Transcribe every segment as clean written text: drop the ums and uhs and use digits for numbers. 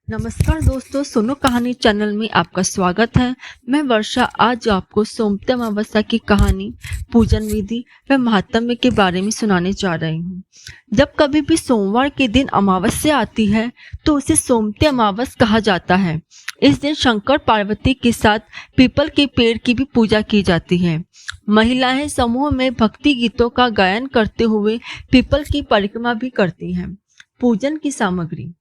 नमस्कार दोस्तों, सुनो कहानी चैनल में आपका स्वागत है। मैं वर्षा आज आपको सोमवती अमावस्या की कहानी, पूजन विधि व महात्म्य के बारे में सुनाने जा रही हूँ। जब कभी भी सोमवार के दिन अमावस्या आती है तो उसे सोमवती अमावस्या कहा जाता है। इस दिन शंकर पार्वती के साथ पीपल के पेड़ की भी पूजा की जाती है। महिलाएं समूह में भक्ति गीतों का गायन करते हुए पीपल की परिक्रमा भी करती हैं। पूजन की सामग्री: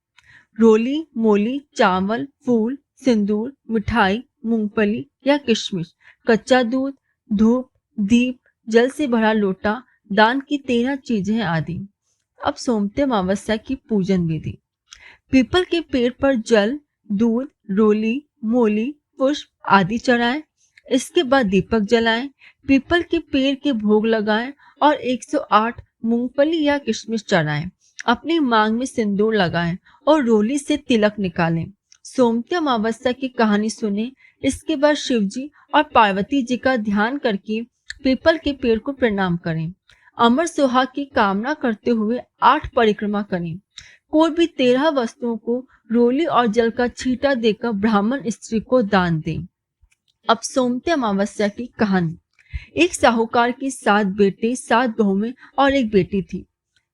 रोली, मोली, चावल, फूल, सिंदूर, मिठाई, मूंगफली या किशमिश, कच्चा दूध, धूप, दीप, जल से भरा लोटा, दान की 13 चीजें आदि। अब सोमवती अमावस्या की पूजन विधि: पीपल के पेड़ पर जल, दूध, रोली, मोली, पुष्प आदि चढ़ाएं। इसके बाद दीपक जलाएं, पीपल के पेड़ के भोग लगाएं और 108 मूंगफली या किशमिश चढ़ाएं। अपनी मांग में सिंदूर लगाएं और रोली से तिलक निकालें। सोमवती अमावस्या की कहानी सुने। इसके बाद शिवजी और पार्वती जी का ध्यान करके पीपल के पेड़ को प्रणाम करें। अमर सुहाग की कामना करते हुए 8 परिक्रमा करें। कोई भी 13 वस्तुओं को रोली और जल का छींटा देकर ब्राह्मण स्त्री को दान दें। अब सोमवती अमावस्या की कहानी। एक साहूकार की 7 बेटे, 7 बहुएं और एक बेटी थी।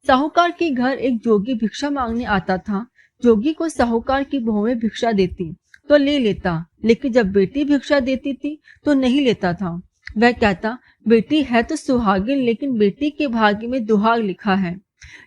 साहूकार के घर एक जोगी भिक्षा मांगने आता था। जोगी को साहूकार की बहुएं भिक्षा देती तो ले लेता, लेकिन जब बेटी भिक्षा देती थी तो नहीं लेता था। वह कहता, बेटी है तो सुहागिन, लेकिन बेटी के भाग्य में दुहाग लिखा है।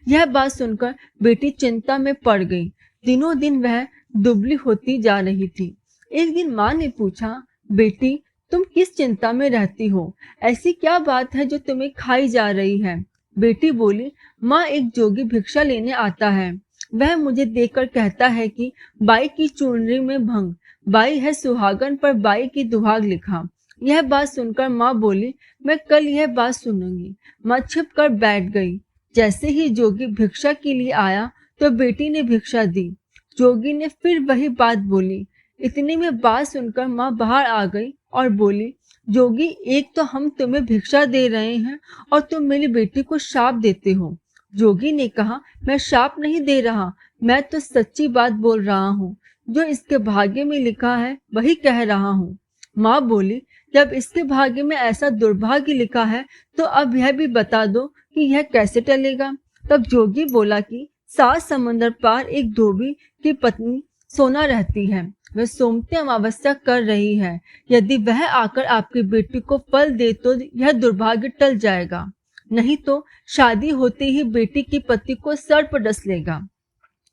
यह बात सुनकर बेटी चिंता में पड़ गई। दिनों दिन वह दुबली होती जा रही थी। एक दिन माँ ने पूछा, बेटी तुम किस चिंता में रहती हो? ऐसी क्या बात है जो तुम्हें खाई जा रही है? बेटी बोली, माँ, एक जोगी भिक्षा लेने आता है। वह मुझे देखकर कहता है कि बाई की चुनरी में भंग, बाई है सुहागन पर बाई की दुहाग लिखा। यह बात सुनकर माँ बोली, मैं कल यह बात सुनूंगी। माँ छिप कर बैठ गई। जैसे ही जोगी भिक्षा के लिए आया तो बेटी ने भिक्षा दी। जोगी ने फिर वही बात बोली। इतने में बात सुनकर माँ बाहर आ गई और बोली, जोगी, एक तो हम तुम्हें भिक्षा दे रहे हैं और तुम मेरी बेटी को शाप देते हो। जोगी ने कहा, मैं शाप नहीं दे रहा, मैं तो सच्ची बात बोल रहा हूँ। जो इसके भाग्य में लिखा है वही कह रहा हूँ। माँ बोली, जब इसके भाग्य में ऐसा दुर्भाग्य लिखा है तो अब यह भी बता दो कि यह कैसे टलेगा। तब जोगी बोला कि 7 समंदर पार एक धोबी की पत्नी सोना रहती है। वह सोमवती अमावस्या कर रही है। यदि वह आकर आपकी बेटी को फल दे तो यह दुर्भाग्य टल जाएगा, नहीं तो शादी होते ही बेटी की पति को सर्प डस लेगा।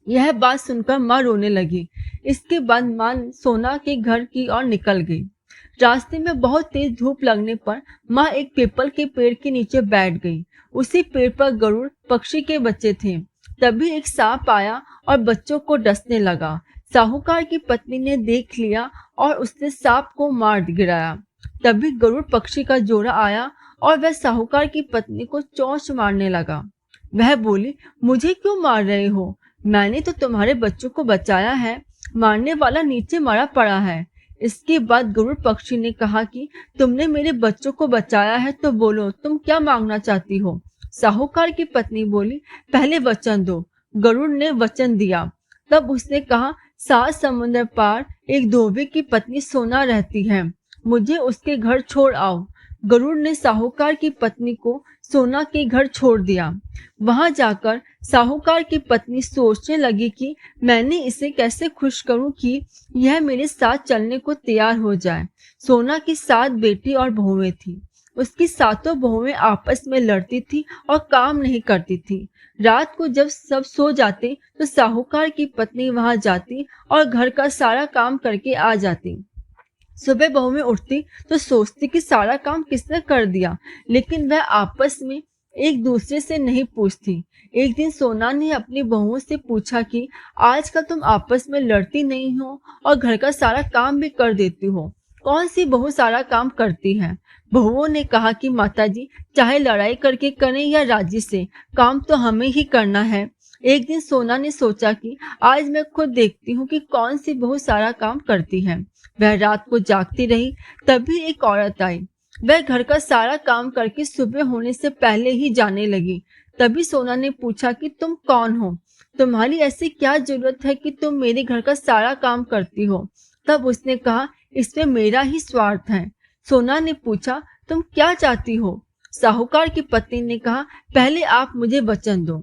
यह बात सुनकर माँ रोने लगी। इसके बाद माँ सोना के घर की ओर निकल गई। रास्ते में बहुत तेज धूप लगने पर माँ एक पीपल के पेड़ के नीचे बैठ गई। उसी पेड़ पर गरुड़ पक्षी के बच्चे थे। तभी एक सांप आया और बच्चों को डसने लगा। साहूकार की पत्नी ने देख लिया और उसने सांप को मार गिराया। तभी गरुड़ पक्षी का जोड़ा आया और वह साहूकार की पत्नी को चोंच मारने लगा। वह बोली, मुझे क्यों मार रहे हो? मैंने तो तुम्हारे बच्चों को बचाया है। मारने वाला नीचे मरा पड़ा है। इसके बाद गरुड़ पक्षी ने कहा कि तुमने मेरे बच्चों को बचाया है तो बोलो, तुम क्या मांगना चाहती हो? साहूकार की पत्नी बोली, पहले वचन दो। गरुड़ ने वचन दिया। तब उसने कहा, 7 समुद्र पार एक धोबी की पत्नी सोना रहती है, मुझे उसके घर छोड़ आओ। गरुड़ ने साहूकार की पत्नी को सोना के घर छोड़ दिया। वहां जाकर साहूकार की पत्नी सोचने लगी कि मैंने इसे कैसे खुश करूं कि यह मेरे साथ चलने को तैयार हो जाए। सोना की 7 बेटी और बहुएं थी। उसकी 7 बहुएं आपस में लड़ती थी और काम नहीं करती थी। रात को जब सब सो जाते तो साहूकार की पत्नी वहां जाती और घर का सारा काम करके आ जाती। सुबह बहुएं उठती तो सोचती कि सारा काम किसने कर दिया, लेकिन वह आपस में एक दूसरे से नहीं पूछती। एक दिन सोना ने अपनी बहुओं से पूछा कि आजकल तुम आपस में लड़ती नहीं हो और घर का सारा काम भी कर देती हो, कौन सी बहू सारा काम करती है? बहुओं ने कहा कि माताजी, चाहे लड़ाई करके करें या राजी से, काम तो हमें ही करना है। एक दिन सोना ने सोचा कि आज मैं खुद देखती हूँ कि कौन सी बहू सारा काम करती है। वह रात को जागती रही। तभी एक औरत आई। वह घर का सारा काम करके सुबह होने से पहले ही जाने लगी। तभी सोना ने पूछा कि तुम कौन हो? तुम्हारी ऐसी क्या जरूरत है कि तुम मेरे घर का सारा काम करती हो? तब उसने कहा, इसमें मेरा ही स्वार्थ है। सोना ने पूछा, तुम क्या चाहती हो? साहूकार की पत्नी ने कहा, पहले आप मुझे वचन दो।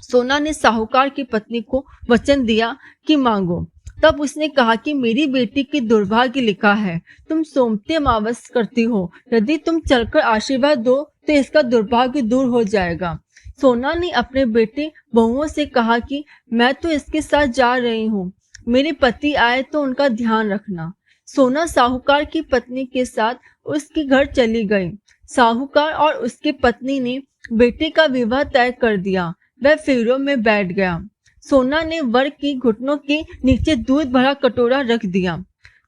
सोना ने साहूकार की पत्नी को वचन दिया कि मांगो। तब उसने कहा कि मेरी बेटी की दुर्भाग्य लिखा है, तुम सोमती अमावस करती हो, यदि तुम चलकर आशीर्वाद दो तो इसका दुर्भाग्य दूर हो जाएगा। सोना ने अपने बेटे बहुओं से कहा कि मैं तो इसके साथ जा रही हूँ, मेरे पति आए तो उनका ध्यान रखना। सोना साहूकार की पत्नी के साथ उसके घर चली गई। साहूकार और उसकी पत्नी ने बेटे का विवाह तय कर दिया। वह फेरों में बैठ गया। सोना ने वर की घुटनों के नीचे दूध भरा कटोरा रख दिया।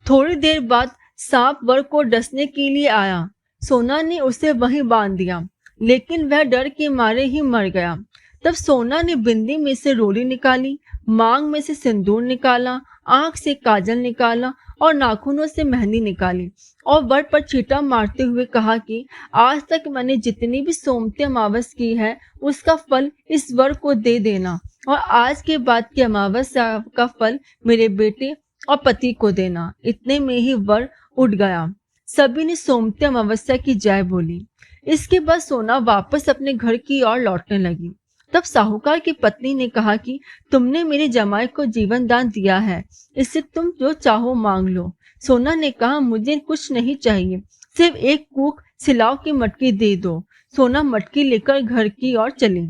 थोड़ी देर बाद सांप वर को डसने के लिए आया। सोना ने उसे वहीं बांध दिया, लेकिन वह डर के मारे ही मर गया। तब सोना ने बिंदी में से रोली निकाली, मांग में से सिंदूर निकाला, आंख से काजल निकाला और नाखूनों से मेहंदी निकाली और वर पर छींटा मारते हुए कहा कि आज तक मैंने जितनी भी सोमती अमावस की है उसका फल इस वर को दे देना और आज के बाद की अमावस्या का फल मेरे बेटे और पति को देना। इतने में ही वर उठ गया। सभी ने सोमती अमावस्या की जय बोली। इसके बाद सोना वापस अपने घर की ओर लौटने लगी। तब साहूकार की पत्नी ने कहा कि तुमने मेरे जमाई को जीवन दान दिया है, इससे तुम जो चाहो मांग लो। सोना ने कहा, मुझे कुछ नहीं चाहिए, सिर्फ एक कूक सिलाव की मटकी दे दो। सोना मटकी लेकर घर की ओर चली।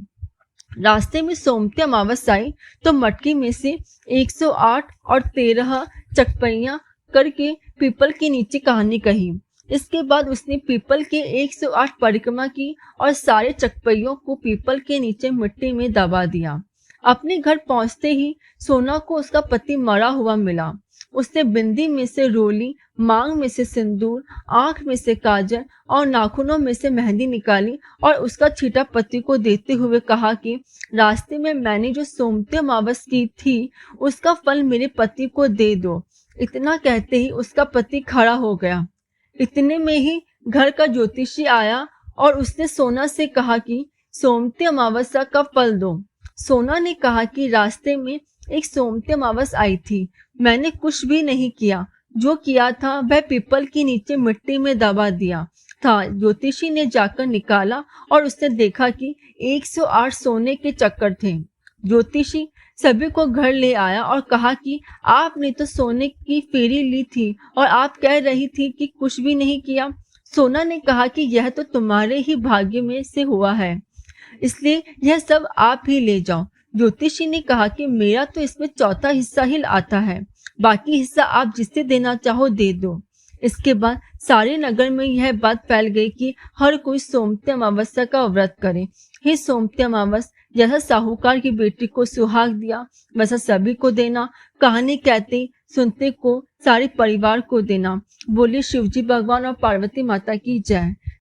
रास्ते में सोमती अमावस आई तो मटकी में से 108 और 13 चकपैया करके पीपल के नीचे कहानी कही। इसके बाद उसने पीपल के 108 परिक्रमा की और सारे चकपैयों को पीपल के नीचे मिट्टी में दबा दिया। अपने घर पहुंचते ही सोना को उसका पति मरा हुआ मिला। उसने बिंदी में से रोली, मांग में से सिंदूर, आंख में से काजल और नाखूनों में से मेहंदी निकाली और उसका छींटा पति को देते हुए कहा कि रास्ते में मैंने जो सोमती अमावस की थी उसका फल मेरे पति को दे दो। इतना कहते ही उसका पति खड़ा हो गया। इतने में ही घर का ज्योतिषी आया और उसने सोना से कहा कि सोमती अमावस्या का फल दो। सोना ने कहा कि रास्ते में एक सोमती अमावस आई थी, मैंने कुछ भी नहीं किया, जो किया था वह पीपल के नीचे मिट्टी में दबा दिया था। ज्योतिषी ने जाकर निकाला और उसने देखा कि 108 सोने के चक्कर थे। ज्योतिषी सभी को घर ले आया और कहा कि आपने तो सोने की फेरी ली थी और आप कह रही थी कि कुछ भी नहीं किया। सोना ने कहा कि यह तो तुम्हारे ही भाग्य में से हुआ है, इसलिए यह सब आप ही ले जाओ। ज्योतिषी ने कहा कि मेरा तो इसमें चौथा हिस्सा ही आता है, बाकी हिस्सा आप जिसे देना चाहो दे दो। इसके बाद सारे नगर में यह बात फैल गई कि हर कोई सोमती अमावस्या का व्रत करे। हे सोमती अमावस, जैसा साहूकार की बेटी को सुहाग दिया वैसा सभी को देना। कहानी कहते सुनते को सारे परिवार को देना। बोले शिवजी भगवान और पार्वती माता की जय।